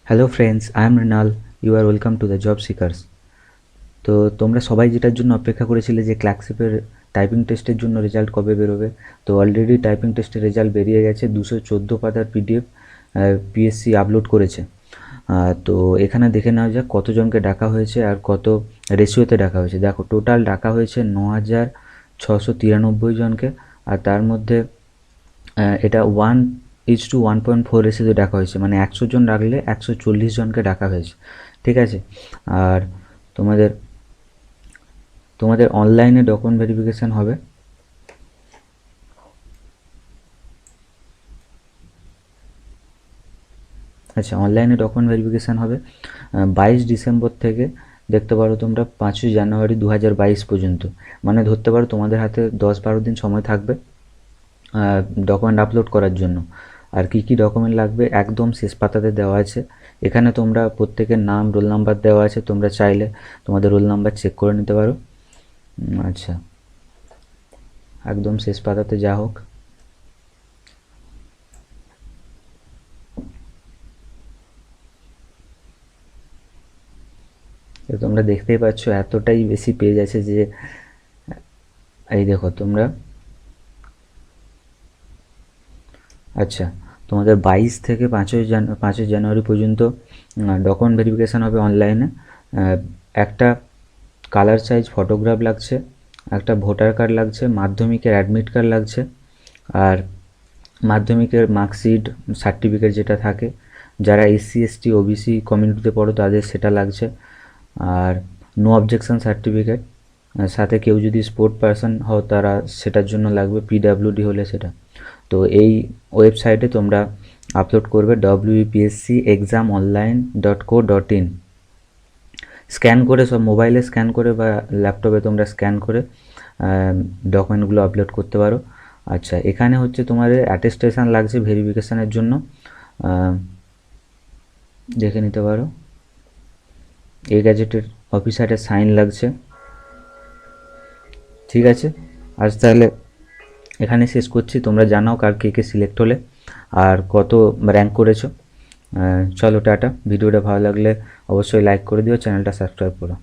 Hello friends, I am Mrinal. You are welcome to the job seekers. তো তোমরা সবাই যেটার জন্য অপেক্ষা করেছিলে যে ক্লার্কশিপের টাইপিং টেস্টের জন্য রেজাল্ট কবে বেরোবে, তো অলরেডি টাইপিং টেস্টের রেজাল্ট বেরিয়ে গেছে। 214 পাতার পিডিএফ পিএসসি আপলোড করেছে। তো এখানে দেখে নেওয়া যাক কতজনকে ডাকা হয়েছে আর কত রেশিওতে ডাকা হয়েছে। দেখো, টোটাল ডাকা হয়েছে 9693 জনকে, আর তার মধ্যে এটা 1:1.4 রেশিওতে ডাকা হয়েছে, মানে 100 জন রাখলে 140 জনকে ডাকা হয়েছে। ঠিক আছে। আর তোমাদের তোমাদের অনলাইনে ডকুমেন্ট ভেরিফিকেশান হবে। আচ্ছা, অনলাইনে ডকুমেন্ট ভেরিফিকেশান হবে 22 ডিসেম্বর থেকে দেখতে পারো তোমরা 5ই জানুয়ারি 2022 পর্যন্ত। মানে ধরতে পারো তোমাদের হাতে 10-12 দিন সময় থাকবে ডকুমেন্ট আপলোড করার জন্য। আর কি কি ডকুমেন্ট লাগবে একদম শেষ পাতাতে দেওয়া আছে। এখানে তোমরা প্রত্যেকের নাম, রোল নাম্বার দেওয়া আছে, তোমরা চাইলে তোমাদের রোল নাম্বার চেক করে নিতে পারো। আচ্ছা, একদম শেষ পাতাতে যা হোক। তো তোমরা দেখতেই পাচ্ছ এতটাই বেশি পেজ আছে যে এই দেখো তোমরা। আচ্ছা, তোমাদের 22 থেকে 5ই জানুয়ারি পর্যন্ত ডকুমেন্ট ভেরিফিকেশান হবে অনলাইনে। একটা কালার সাইজ ফটোগ্রাফ লাগছে, একটা ভোটার কার্ড লাগছে, মাধ্যমিকের অ্যাডমিট কার্ড লাগছে, আর মাধ্যমিকের মার্কশিট সার্টিফিকেট যেটা থাকে, যারা এসসি এসটি ওবিসি কমিউনিটিতে পড়ো তাদের সেটা লাগছে। আর নো অবজেকশন সার্টিফিকেট, সাথে কেউ যদি স্পোর্ট পারসন হও তারা সেটার জন্য লাগবে, পিডাব্লিউডি হলে সেটা। তো এই ওয়েবসাইটে তোমরা আপলোড করবে wepscexamonline.co.in। স্ক্যান করে, সব মোবাইলে স্ক্যান করে বা ল্যাপটপে তোমরা স্ক্যান করে ডকুমেন্টগুলো আপলোড করতে পারো। আচ্ছা, এখানে হচ্ছে তোমাদের অ্যাটেস্টেশন লাগছে ভেরিফিকেশানের জন্য, দেখে নিতে পারো। এই গ্যাজেটের অফিসারের সাইন লাগছে। ঠিক আছে, আজ তাহলে এখানে শেষ করছি। তোমরা জানাও কার কে কে সিলেক্ট হলে আর কত র্যাঙ্ক করেছো। চলো টাটা। ভিডিওটা ভালো লাগলে অবশ্যই লাইক করে দিও, চ্যানেলটা সাবস্ক্রাইব করো।